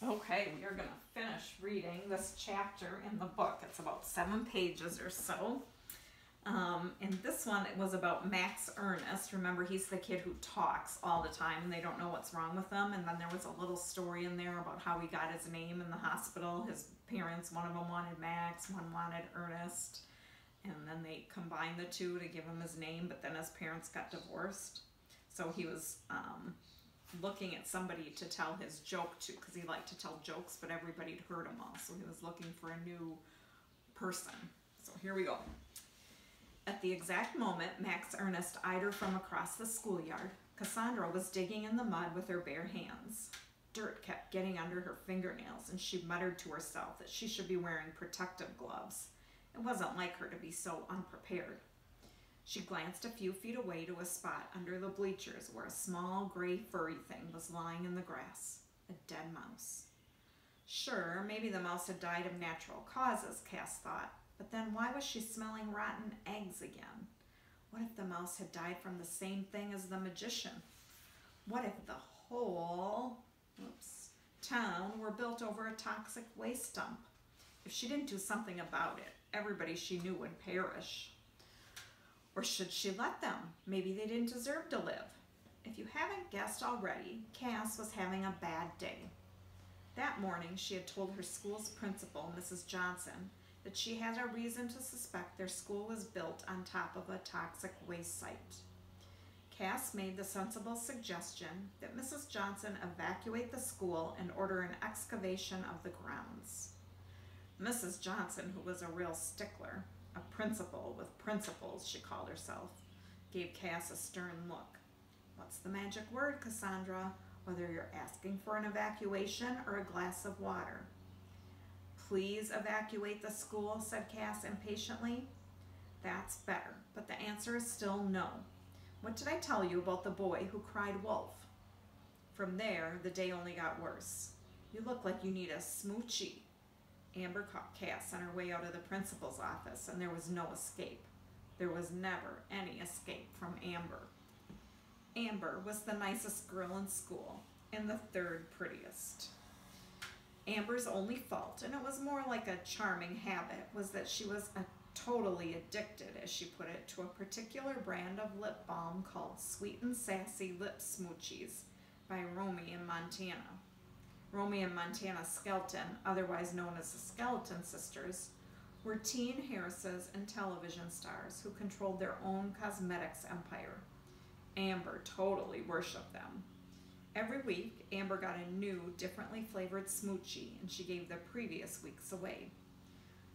Okay, we are going to finish reading this chapter in the book. It's about 7 pages or so. And this one, it was about Max Ernest. Remember, he's the kid who talks all the time and they don't know what's wrong with him. And then there was a little story in there about how he got his name in the hospital. His parents, one of them wanted Max, one wanted Ernest. And then they combined the two to give him his name, but then his parents got divorced. So he was looking at somebody to tell his joke to, because he liked to tell jokes, but everybody'd heard them all. So he was looking for a new person. So here we go. At the exact moment Max Ernest eyed her from across the schoolyard, Cassandra was digging in the mud with her bare hands. Dirt kept getting under her fingernails, and she muttered to herself that she should be wearing protective gloves. It wasn't like her to be so unprepared. She glanced a few feet away to a spot under the bleachers where a small gray furry thing was lying in the grass, a dead mouse. Sure, maybe the mouse had died of natural causes, Cass thought, but then why was she smelling rotten eggs again? What if the mouse had died from the same thing as the magician? What if the whole town were built over a toxic waste dump? If she didn't do something about it, everybody she knew would perish. Or should she let them? Maybe they didn't deserve to live. If you haven't guessed already, Cass was having a bad day. That morning, she had told her school's principal, Mrs. Johnson, that she had a reason to suspect their school was built on top of a toxic waste site. Cass made the sensible suggestion that Mrs. Johnson evacuate the school and order an excavation of the grounds. Mrs. Johnson, who was a real stickler, a principal with principles, she called herself, gave Cass a stern look. What's the magic word, Cassandra, whether you're asking for an evacuation or a glass of water? Please evacuate the school, said Cass impatiently. That's better, but the answer is still no. What did I tell you about the boy who cried wolf? From there, the day only got worse. You look like you need a smoochie. Amber caught Cass on her way out of the principal's office, and there was no escape. There was never any escape from Amber. Amber was the nicest girl in school, and the third prettiest. Amber's only fault, and it was more like a charming habit, was that she was totally addicted, as she put it, to a particular brand of lip balm called Sweet and Sassy Lip Smoochies by Romy and Montana. Romy and Montana Skelton, otherwise known as the Skeleton Sisters, were teen heiresses and television stars who controlled their own cosmetics empire. Amber totally worshipped them. Every week, Amber got a new, differently flavored smoochie, and she gave the previous week's away.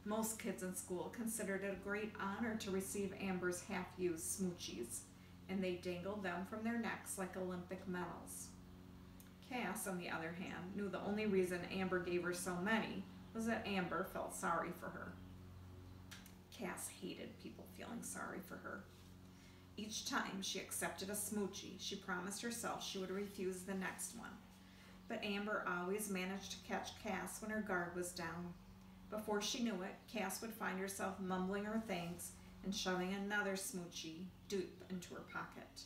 Most kids in school considered it a great honor to receive Amber's half-used smoochies, and they dangled them from their necks like Olympic medals. Cass, on the other hand, knew the only reason Amber gave her so many was that Amber felt sorry for her. Cass hated people feeling sorry for her. Each time she accepted a smoochie, she promised herself she would refuse the next one. But Amber always managed to catch Cass when her guard was down. Before she knew it, Cass would find herself mumbling her thanks and shoving another smoochie deep into her pocket.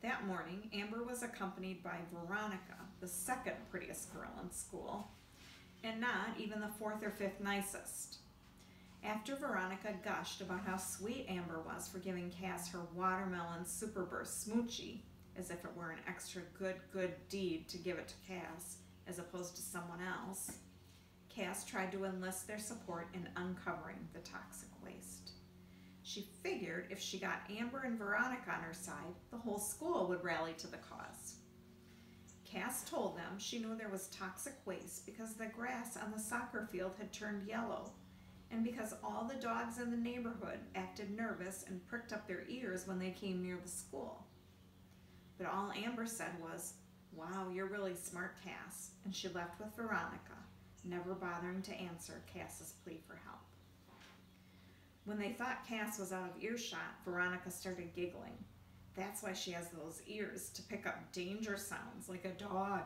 That morning, Amber was accompanied by Veronica, the second prettiest girl in school, and not even the fourth or fifth nicest. After Veronica gushed about how sweet Amber was for giving Cass her watermelon superburst smoochie, as if it were an extra good deed to give it to Cass, as opposed to someone else, Cass tried to enlist their support in uncovering the toxic waste. She figured if she got Amber and Veronica on her side, the whole school would rally to the cause. Cass told them she knew there was toxic waste because the grass on the soccer field had turned yellow, and because all the dogs in the neighborhood acted nervous and pricked up their ears when they came near the school. But all Amber said was, "Wow, you're really smart, Cass," and she left with Veronica, never bothering to answer Cass's plea for help. When they thought Cass was out of earshot, Veronica started giggling. That's why she has those ears, to pick up danger sounds like a dog.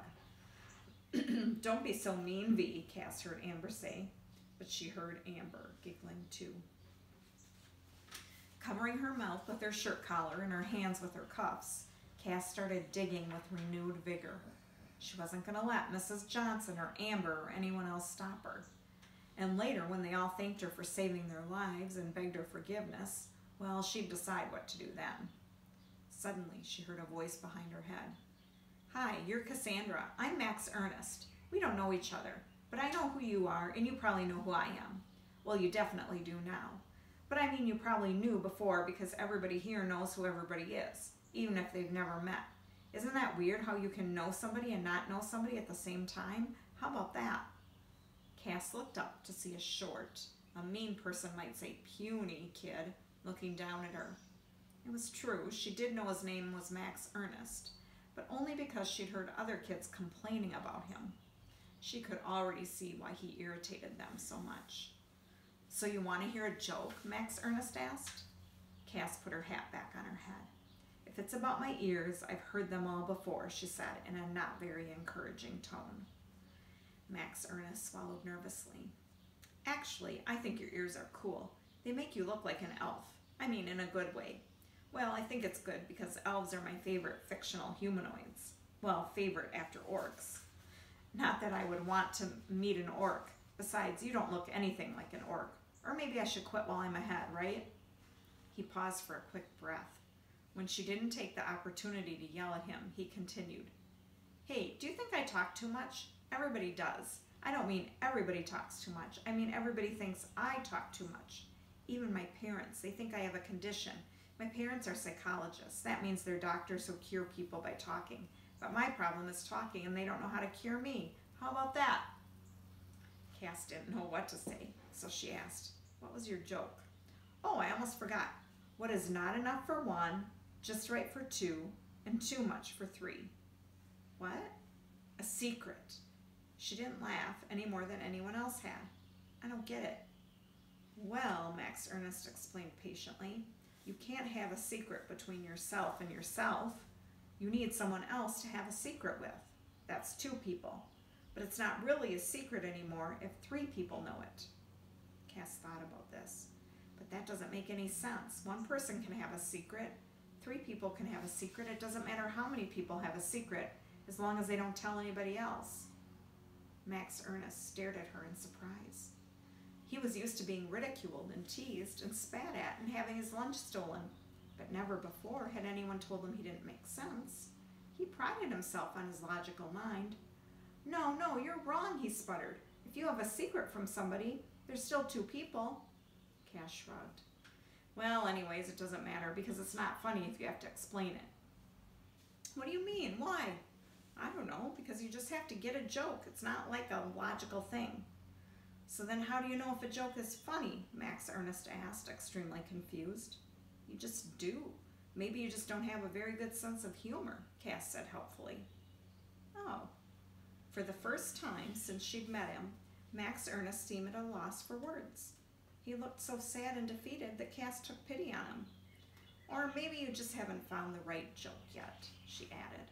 "Don't be so mean, V," Cass heard Amber say, but she heard Amber giggling too. Covering her mouth with her shirt collar and her hands with her cuffs, Cass started digging with renewed vigor. She wasn't going to let Mrs. Johnson or Amber or anyone else stop her. And later, when they all thanked her for saving their lives and begged her forgiveness, well, she'd decide what to do then. Suddenly, she heard a voice behind her head. "Hi, you're Cassandra. I'm Max Ernest. We don't know each other, but I know who you are, and you probably know who I am. Well, you definitely do now. But I mean, you probably knew before because everybody here knows who everybody is, even if they've never met. Isn't that weird how you can know somebody and not know somebody at the same time? How about that?" Cass looked up to see a short, a mean person might say puny kid looking down at her. It was true, she did know his name was Max Ernest, but only because she'd heard other kids complaining about him. She could already see why he irritated them so much. "So you want to hear a joke?" Max Ernest asked. Cass put her hat back on her head. "If it's about my ears, I've heard them all before," she said in a not very encouraging tone. Max Ernest swallowed nervously. "Actually, I think your ears are cool. They make you look like an elf. I mean, in a good way. Well, I think it's good because elves are my favorite fictional humanoids. Well, favorite after orcs. Not that I would want to meet an orc. Besides, you don't look anything like an orc. Or maybe I should quit while I'm ahead, right?" He paused for a quick breath. When she didn't take the opportunity to yell at him, he continued. "Hey, do you think I talk too much? Everybody does. I don't mean everybody talks too much. I mean everybody thinks I talk too much. Even my parents, they think I have a condition. My parents are psychologists. That means they're doctors who cure people by talking. But my problem is talking and they don't know how to cure me. How about that?" Cass didn't know what to say, so she asked, "What was your joke?" "Oh, I almost forgot. What is not enough for one, just right for two, and too much for three." "What?" "A secret." She didn't laugh any more than anyone else had. "I don't get it." "Well," Max Ernest explained patiently, "you can't have a secret between yourself and yourself. You need someone else to have a secret with. That's two people. But it's not really a secret anymore if three people know it." Cass thought about this. But that doesn't make any sense. One person can have a secret. Three people can have a secret. It doesn't matter how many people have a secret, as long as they don't tell anybody else. Max Ernest stared at her in surprise. He was used to being ridiculed and teased and spat at and having his lunch stolen, but never before had anyone told him he didn't make sense. He prided himself on his logical mind. No, you're wrong," he sputtered. "If you have a secret from somebody, there's still two people." Cass shrugged. "Well, anyways, it doesn't matter because it's not funny if you have to explain it." "What do you mean? Why?" "I don't know, because you just have to get a joke. It's not like a logical thing." "So then how do you know if a joke is funny?" Max Ernest asked, extremely confused. "You just do. Maybe you just don't have a very good sense of humor," Cass said helpfully. "Oh." For the first time since she'd met him, Max Ernest seemed at a loss for words. He looked so sad and defeated that Cass took pity on him. "Or maybe you just haven't found the right joke yet," she added.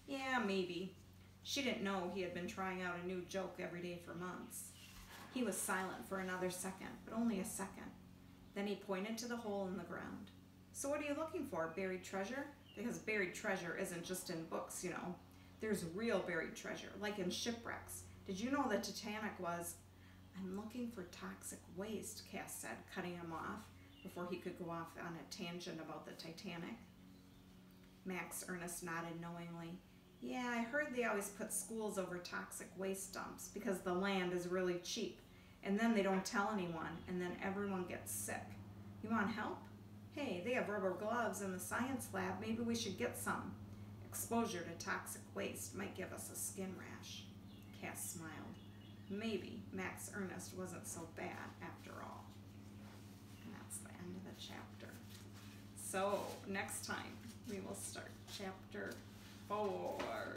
Yeah, maybe. She didn't know he had been trying out a new joke every day for months. He was silent for another second, but only a second. Then he pointed to the hole in the ground. "So what are you looking for, buried treasure? Because buried treasure isn't just in books, you know. There's real buried treasure, like in shipwrecks. Did you know the Titanic was—" "I'm looking for toxic waste," Cass said, cutting him off before he could go off on a tangent about the Titanic. Max Ernest nodded knowingly. "Yeah, I heard they always put schools over toxic waste dumps because the land is really cheap, and then they don't tell anyone, and then everyone gets sick. You want help? Hey, they have rubber gloves in the science lab. Maybe we should get some. Exposure to toxic waste might give us a skin rash." Cass smiled. Maybe Max Ernest wasn't so bad after all. And that's the end of the chapter. So next time we will start chapter 4.